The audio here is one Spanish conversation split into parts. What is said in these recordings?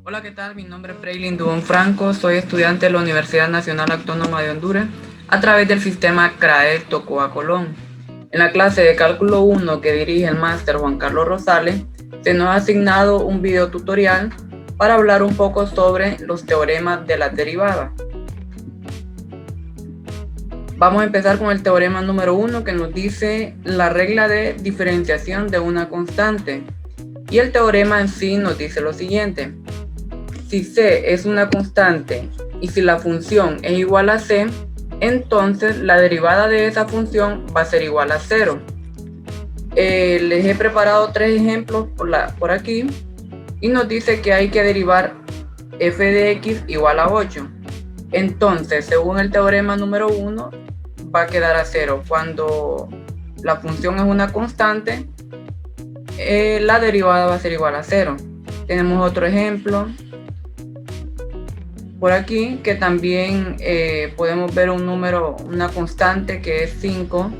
Hola, ¿qué tal? Mi nombre es Freilin Dubón Franco, soy estudiante de la Universidad Nacional Autónoma de Honduras a través del sistema CRAE Tocoa Colón. En la clase de Cálculo 1 que dirige el máster Juan Carlos Rosales, se nos ha asignado un video tutorial para hablar un poco sobre los teoremas de las derivadas. Vamos a empezar con el teorema número 1 que nos dice la regla de diferenciación de una constante. Y el teorema en sí nos dice lo siguiente. Si C es una constante y si la función es igual a C, entonces la derivada de esa función va a ser igual a 0. Les he preparado 3 ejemplos por aquí y nos dice que hay que derivar f de x igual a 8. Entonces, según el teorema número 1, va a quedar a 0. Cuando la función es una constante, la derivada va a ser igual a 0. Tenemos otro ejemplo por aquí que también podemos ver un número, una constante que es 5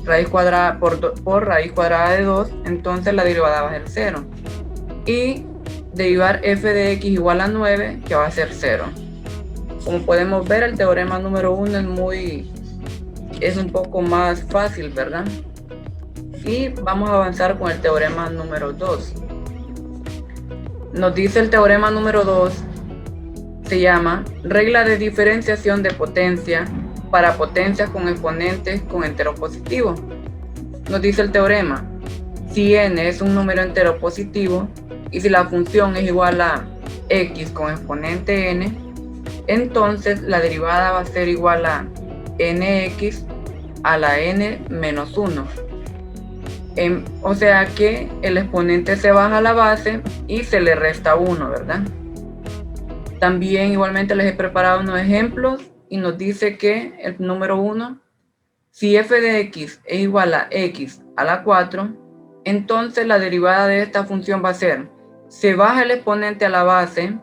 raíz cuadrada por raíz cuadrada de 2, entonces la derivada va a ser 0. Y derivar f de x igual a 9, que va a ser 0. Como podemos ver, el teorema número 1 es un poco más fácil, ¿verdad? Y vamos a avanzar con el teorema número 2. Nos dice el teorema número 2, se llama regla de diferenciación de potencia para potencias con exponentes con entero positivo. Nos dice el teorema, si n es un número entero positivo y si la función es igual a x con exponente n, entonces la derivada va a ser igual a nx a la n menos 1. O sea que el exponente se baja a la base y se le resta 1, ¿verdad? También igualmente les he preparado unos ejemplos y nos dice que el número 1, si f de x es igual a x a la 4, entonces la derivada de esta función va a ser, se baja el exponente a la base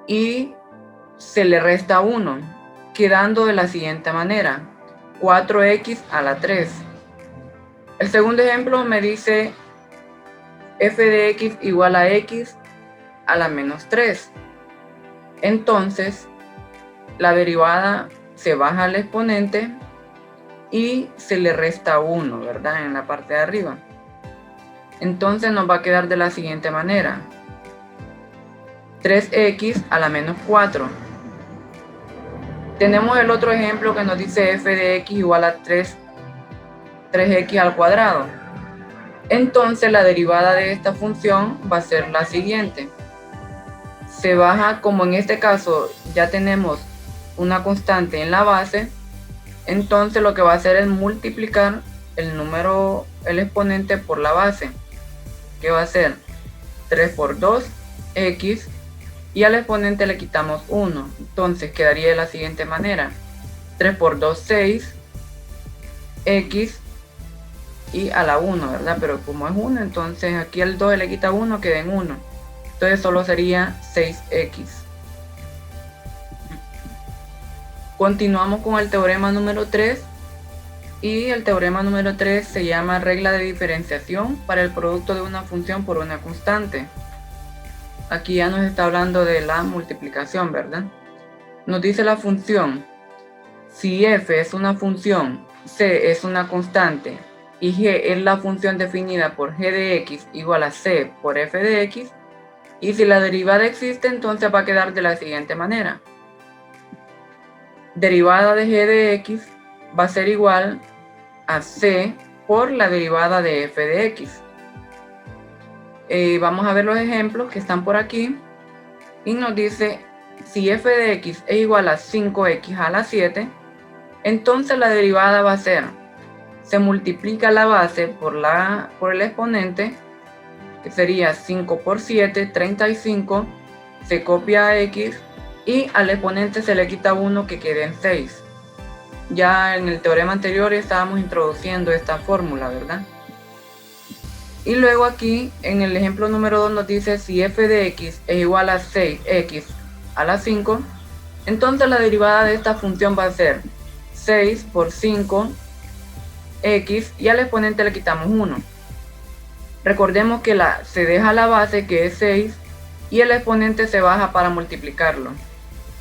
y se le resta 1, quedando de la siguiente manera, 4x a la 3. El segundo ejemplo me dice f de x igual a x a la menos 3. Entonces, la derivada se baja al exponente y se le resta 1, ¿verdad? En la parte de arriba. Entonces nos va a quedar de la siguiente manera. 3x a la menos 4. Tenemos el otro ejemplo que nos dice f de x igual a 3x al cuadrado. Entonces la derivada de esta función va a ser la siguiente. Se baja, como en este caso ya tenemos una constante en la base, entonces lo que va a hacer es multiplicar el exponente por la base, que va a ser 3 por 2, x, y al exponente le quitamos 1, entonces quedaría de la siguiente manera, 3 por 2, 6, x, y a la 1, ¿verdad? Pero como es 1, entonces aquí el 2 le quita 1, queda en 1. Entonces solo sería 6x. Continuamos con el teorema número 3. Y el teorema número 3 se llama regla de diferenciación para el producto de una función por una constante. Aquí ya nos está hablando de la multiplicación, ¿verdad? Nos dice la función, si f es una función, c es una constante y g es la función definida por g de x igual a c por f de x, y si la derivada existe, entonces va a quedar de la siguiente manera. Derivada de g de x va a ser igual a c por la derivada de f de x. Vamos a ver los ejemplos que están por aquí. Y nos dice, si f de x es igual a 5x a la 7, entonces la derivada va a ser, se multiplica la base por el exponente, que sería 5 por 7, 35, se copia a x y al exponente se le quita 1, que quede en 6. Ya en el teorema anterior estábamos introduciendo esta fórmula, ¿verdad? Y luego aquí en el ejemplo número 2 nos dice, si f de x es igual a 6x a la 5, entonces la derivada de esta función va a ser 6 por 5 x y al exponente le quitamos 1. Recordemos que se deja la base, que es 6, y el exponente se baja para multiplicarlo.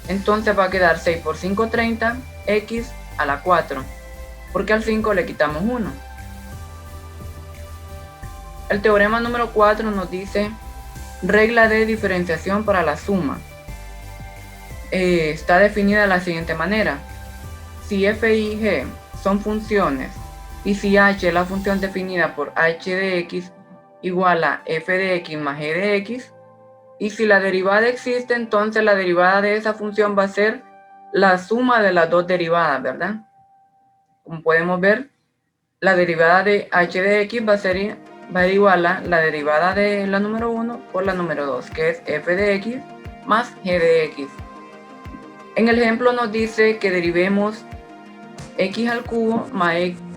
Entonces va a quedar 6 por 5, 30, x a la 4, porque al 5 le quitamos 1. El teorema número 4 nos dice regla de diferenciación para la suma. Está definida de la siguiente manera. Si f y g son funciones y si h es la función definida por h de x igual a f de x más g de x, y si la derivada existe, entonces la derivada de esa función va a ser la suma de las dos derivadas, ¿verdad? Como podemos ver, la derivada de h de x va a ser igual a la derivada de la número 1 por la número 2, que es f de x más g de x. En el ejemplo nos dice que derivemos x al cubo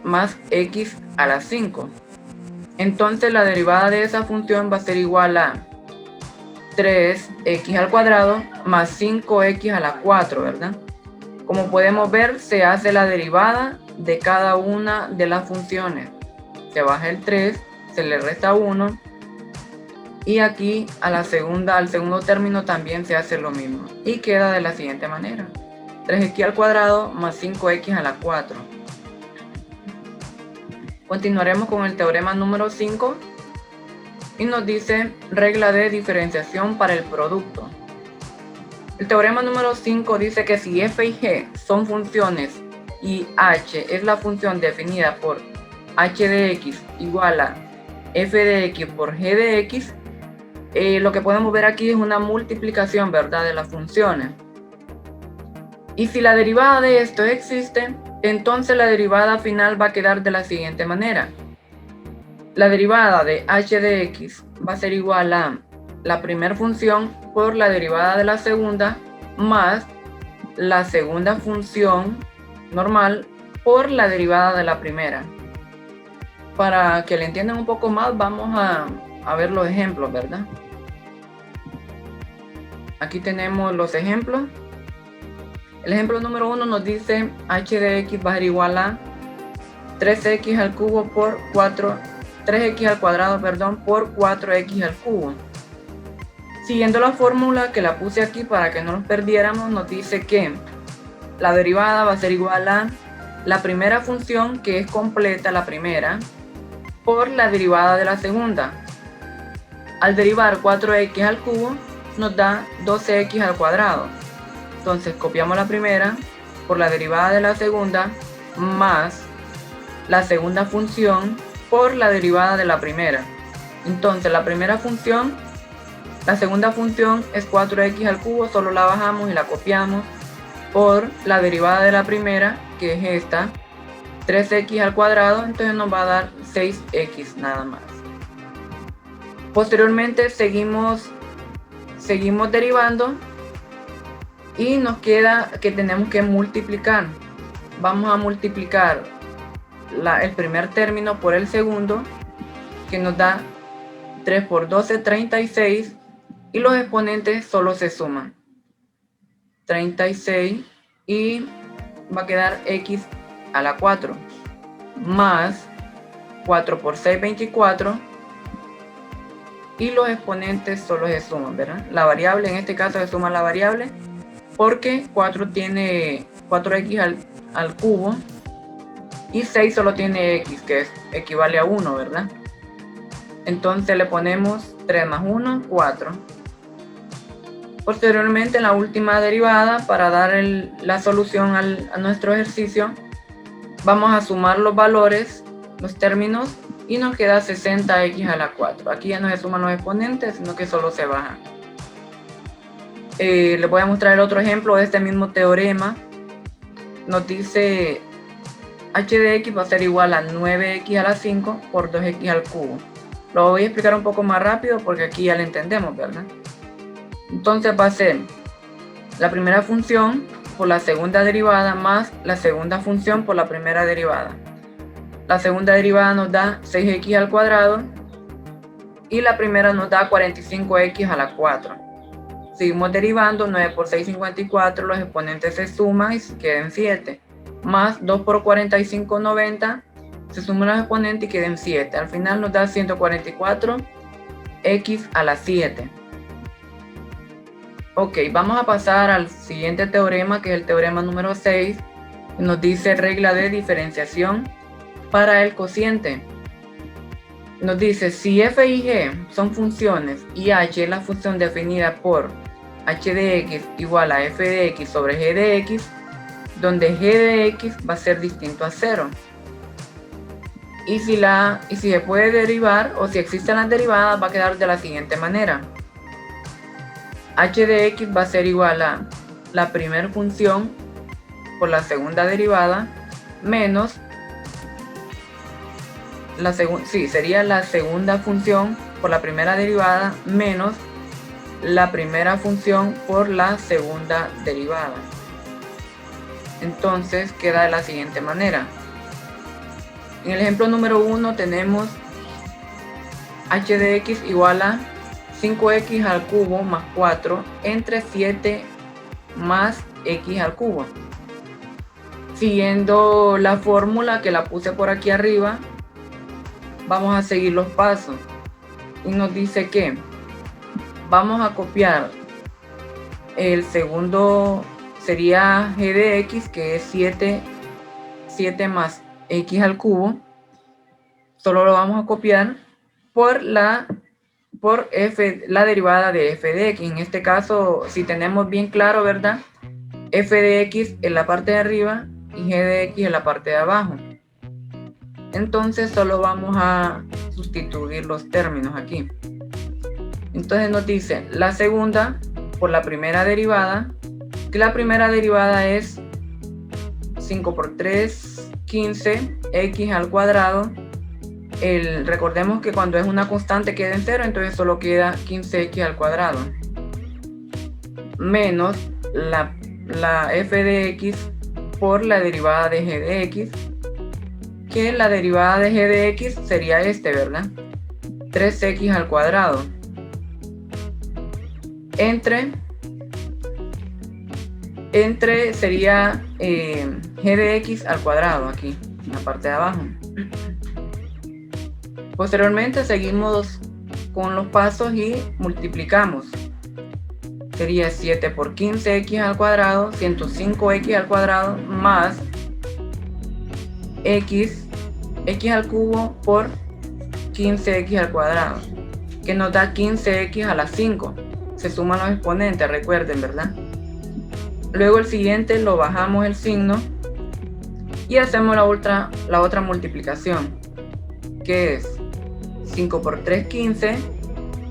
más x a la 5. Entonces la derivada de esa función va a ser igual a 3x al cuadrado más 5x a la 4, ¿verdad? Como podemos ver, se hace la derivada de cada una de las funciones. Se baja el 3, se le resta 1, y aquí al segundo término también se hace lo mismo, y queda de la siguiente manera: 3x al cuadrado más 5x a la 4. Continuaremos con el teorema número 5 y nos dice regla de diferenciación para el producto. El teorema número 5 dice que si f y g son funciones y h es la función definida por h de x igual a f de x por g de x, lo que podemos ver aquí es una multiplicación, ¿verdad?, de las funciones. Y si la derivada de esto existe, entonces la derivada final va a quedar de la siguiente manera. La derivada de h de x va a ser igual a la primera función por la derivada de la segunda más la segunda función normal por la derivada de la primera. Para que le entiendan un poco más, vamos a ver los ejemplos, ¿verdad? Aquí tenemos los ejemplos. El ejemplo número 1 nos dice h de x va a ser igual a 3x al cubo por 3x al cuadrado, por 4x al cubo. Siguiendo la fórmula que la puse aquí para que no nos perdiéramos, nos dice que la derivada va a ser igual a la primera función, que es completa la primera, por la derivada de la segunda. Al derivar 4x al cubo nos da 12x al cuadrado. Entonces copiamos la primera por la derivada de la segunda más la segunda función por la derivada de la primera. Entonces la segunda función es 4x al cubo, solo la bajamos y la copiamos por la derivada de la primera, que es esta, 3x al cuadrado, entonces nos va a dar 6x nada más. Posteriormente seguimos derivando y nos queda que tenemos que multiplicar. Vamos a multiplicar el primer término por el segundo, que nos da 3 por 12, 36, y los exponentes solo se suman. 36 y va a quedar x a la 4 más 4 por 6, 24, y los exponentes solo se suman, ¿verdad? La variable, en este caso se suma la variable porque 4 tiene 4x al cubo y 6 solo tiene x, que equivale a 1, ¿verdad? Entonces le ponemos 3 más 1, 4. Posteriormente, en la última derivada, para dar la solución a nuestro ejercicio, vamos a sumar los valores, los términos, y nos queda 60x a la 4. Aquí ya no se suman los exponentes, sino que solo se bajan. Les voy a mostrar el otro ejemplo de este mismo teorema. Nos dice h de x va a ser igual a 9x a la 5 por 2x al cubo. Lo voy a explicar un poco más rápido porque aquí ya lo entendemos, ¿verdad? Entonces va a ser la primera función por la segunda derivada más la segunda función por la primera derivada. La segunda derivada nos da 6x al cuadrado y la primera nos da 45x a la 4. Seguimos derivando, 9 por 6, 54, los exponentes se suman y quedan 7. Más 2 por 45, 90, se suman los exponentes y quedan 7. Al final nos da 144x a la 7. Ok, vamos a pasar al siguiente teorema, que es el teorema número 6. Nos dice regla de diferenciación para el cociente. Nos dice, si f y g son funciones y h es la función definida por h de x igual a f de x sobre g de x, donde g de x va a ser distinto a 0. Y si se puede derivar, o si existen las derivadas, va a quedar de la siguiente manera. H de x va a ser igual a la primera función por la segunda derivada menos sería la segunda función por la primera derivada menos la primera función por la segunda derivada. Entonces queda de la siguiente manera. En el ejemplo número 1 tenemos h de x igual a 5x al cubo más 4 entre 7 más x al cubo. Siguiendo la fórmula que la puse por aquí arriba, vamos a seguir los pasos. Y nos dice que vamos a copiar el segundo, sería g de x, que es 7 más x al cubo. Solo lo vamos a copiar por la derivada de f de x. En este caso, si tenemos bien claro, ¿verdad? F de x en la parte de arriba y g de x en la parte de abajo. Entonces solo vamos a sustituir los términos aquí. Entonces nos dice la segunda por la primera derivada, que la primera derivada es 5 por 3, 15, x al cuadrado. Recordemos que cuando es una constante queda en 0, entonces solo queda 15x al cuadrado. Menos la f de x por la derivada de g de x, que la derivada de g de x sería ¿verdad? 3x al cuadrado. Entre sería g de x al cuadrado aquí, en la parte de abajo. Posteriormente seguimos con los pasos y multiplicamos. Sería 7 por 15x al cuadrado, 105x al cuadrado, más x al cubo por 15x al cuadrado, que nos da 15x a la 5. Se suman los exponentes, recuerden, ¿verdad? Luego el siguiente lo bajamos el signo y hacemos la otra multiplicación, que es 5 por 3, 15,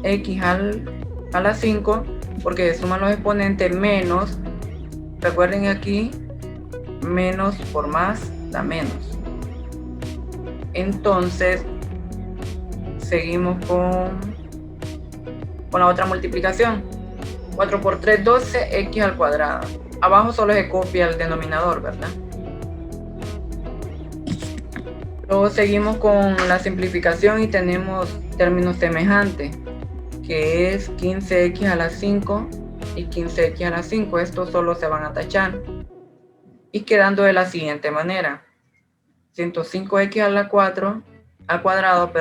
x a la 5, porque se suman los exponentes, menos, recuerden aquí, menos por más da menos. Entonces seguimos con la otra multiplicación. 4 por 3, 12, x al cuadrado. Abajo solo se copia el denominador, ¿verdad? Luego seguimos con la simplificación y tenemos términos semejantes, que es 15x a la 5 y 15x a la 5. Estos solo se van a tachar y quedando de la siguiente manera: 105x al cuadrado,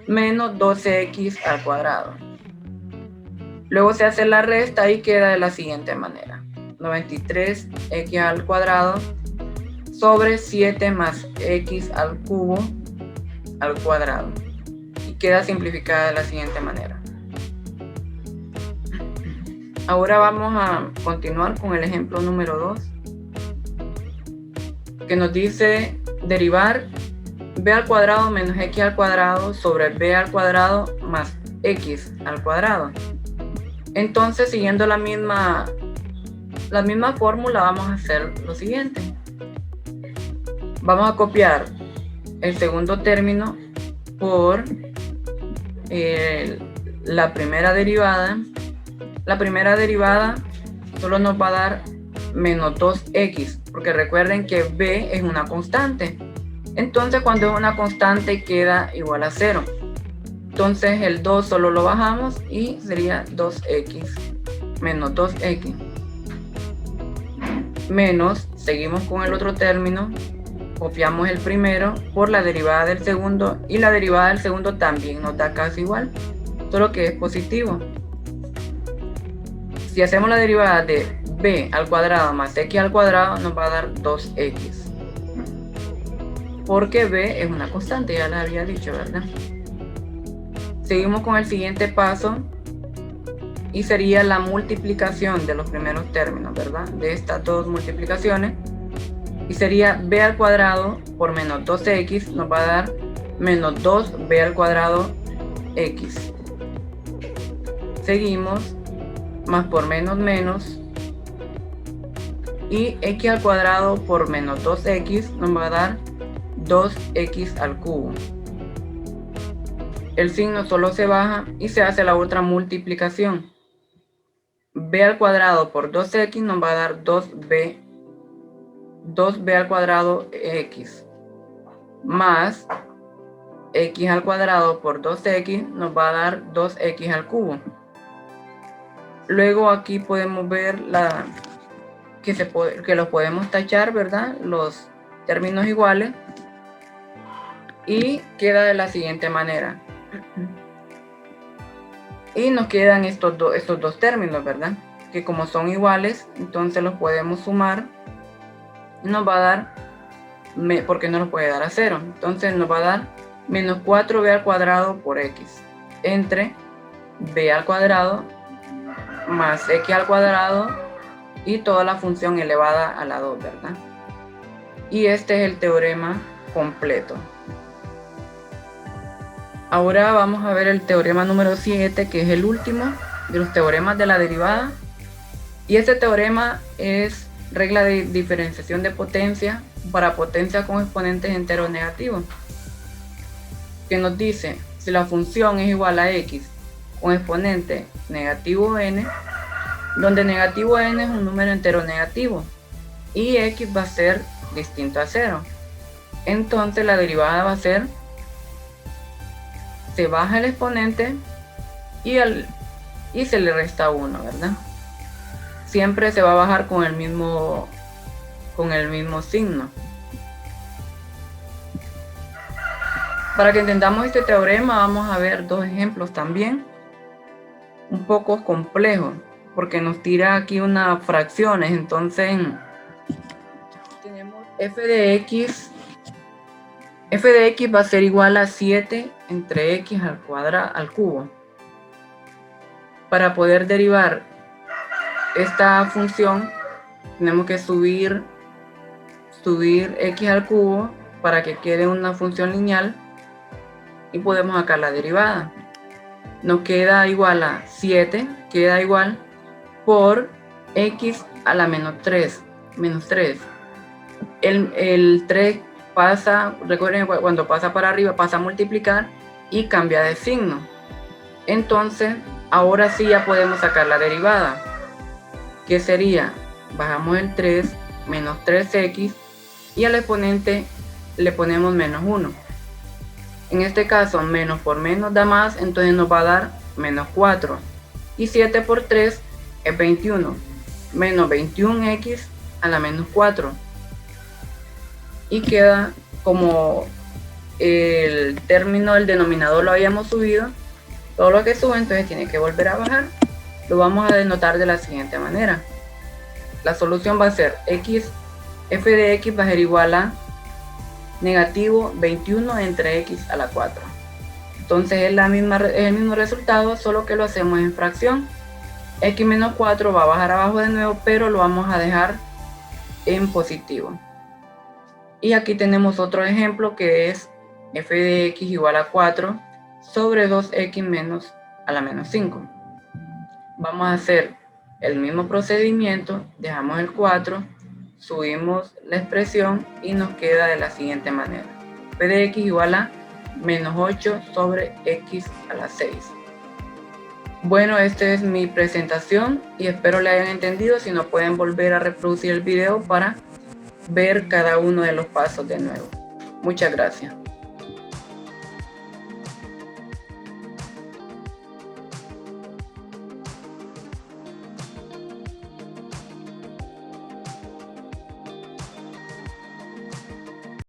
menos 12x al cuadrado. Luego se hace la resta y queda de la siguiente manera: 93x al cuadrado sobre 7 más x al cubo al cuadrado, y queda simplificada de la siguiente manera. Ahora vamos a continuar con el ejemplo número 2, que nos dice derivar b al cuadrado menos x al cuadrado sobre b al cuadrado más x al cuadrado. Entonces, siguiendo la misma fórmula, vamos a hacer lo siguiente. Vamos a copiar el segundo término por la primera derivada. La primera derivada solo nos va a dar menos 2x, porque recuerden que b es una constante. Entonces, cuando es una constante queda igual a 0. Entonces el 2 solo lo bajamos y sería 2x menos 2x. Menos, seguimos con el otro término, copiamos el primero por la derivada del segundo, y la derivada del segundo también nos da casi igual, solo que es positivo. Si hacemos la derivada de b al cuadrado más x al cuadrado, nos va a dar 2x. Porque b es una constante, ya les había dicho, ¿verdad? Seguimos con el siguiente paso y sería la multiplicación de los primeros términos, ¿verdad? De estas dos multiplicaciones. Y sería b al cuadrado por menos 2x nos va a dar menos 2b al cuadrado x. Seguimos, más por menos menos, y x al cuadrado por menos 2x nos va a dar 2x al cubo. El signo solo se baja y se hace la otra multiplicación. B al cuadrado por 2x nos va a dar 2b al cuadrado x, más x al cuadrado por 2x nos va a dar 2x al cubo. Luego aquí podemos ver que los podemos tachar, ¿verdad? Los términos iguales, y queda de la siguiente manera. Y nos quedan estos dos términos, ¿verdad? Que como son iguales, entonces los podemos sumar. Nos va a dar, porque no nos puede dar a 0, entonces nos va a dar menos 4b al cuadrado por x, entre b al cuadrado más x al cuadrado y toda la función elevada a la 2, ¿verdad? Y este es el teorema completo. Ahora vamos a ver el teorema número 7, que es el último de los teoremas de la derivada. Y este teorema es regla de diferenciación de potencia para potencia con exponentes enteros negativos, que nos dice si la función es igual a x con exponente negativo n, donde negativo n es un número entero negativo y x va a ser distinto a 0. Entonces la derivada va a ser, se baja el exponente y se le resta 1, ¿verdad? Siempre se va a bajar con el mismo signo. Para que entendamos este teorema vamos a ver dos ejemplos también, un poco complejos, porque nos tira aquí unas fracciones. Entonces tenemos f de x va a ser igual a 7 entre x al cubo. Para poder derivar esta función tenemos que subir x al cubo para que quede una función lineal y podemos sacar la derivada. Nos queda igual a 7, queda igual por x a la menos 3. El 3 pasa, recuerden, cuando pasa para arriba pasa a multiplicar y cambia de signo. Entonces ahora sí ya podemos sacar la derivada, que sería, bajamos el 3 menos 3x y al exponente le ponemos menos 1. En este caso menos por menos da más, entonces nos va a dar menos 4, y 7 por 3 es 21, menos 21x a la menos 4, y queda como el término del denominador lo habíamos subido, todo lo que sube entonces tiene que volver a bajar. Lo vamos a denotar de la siguiente manera. La solución va a ser f de x va a ser igual a negativo 21 entre x a la 4. Entonces es el mismo resultado, solo que lo hacemos en fracción. X menos 4 va a bajar abajo de nuevo, pero lo vamos a dejar en positivo. Y aquí tenemos otro ejemplo, que es f de x igual a 4 sobre 2x menos a la menos 5. Vamos a hacer el mismo procedimiento, dejamos el 4, subimos la expresión y nos queda de la siguiente manera. F de x igual a menos 8 sobre x a la 6. Bueno, esta es mi presentación y espero le hayan entendido. Si no, pueden volver a reproducir el video para ver cada uno de los pasos de nuevo. Muchas gracias.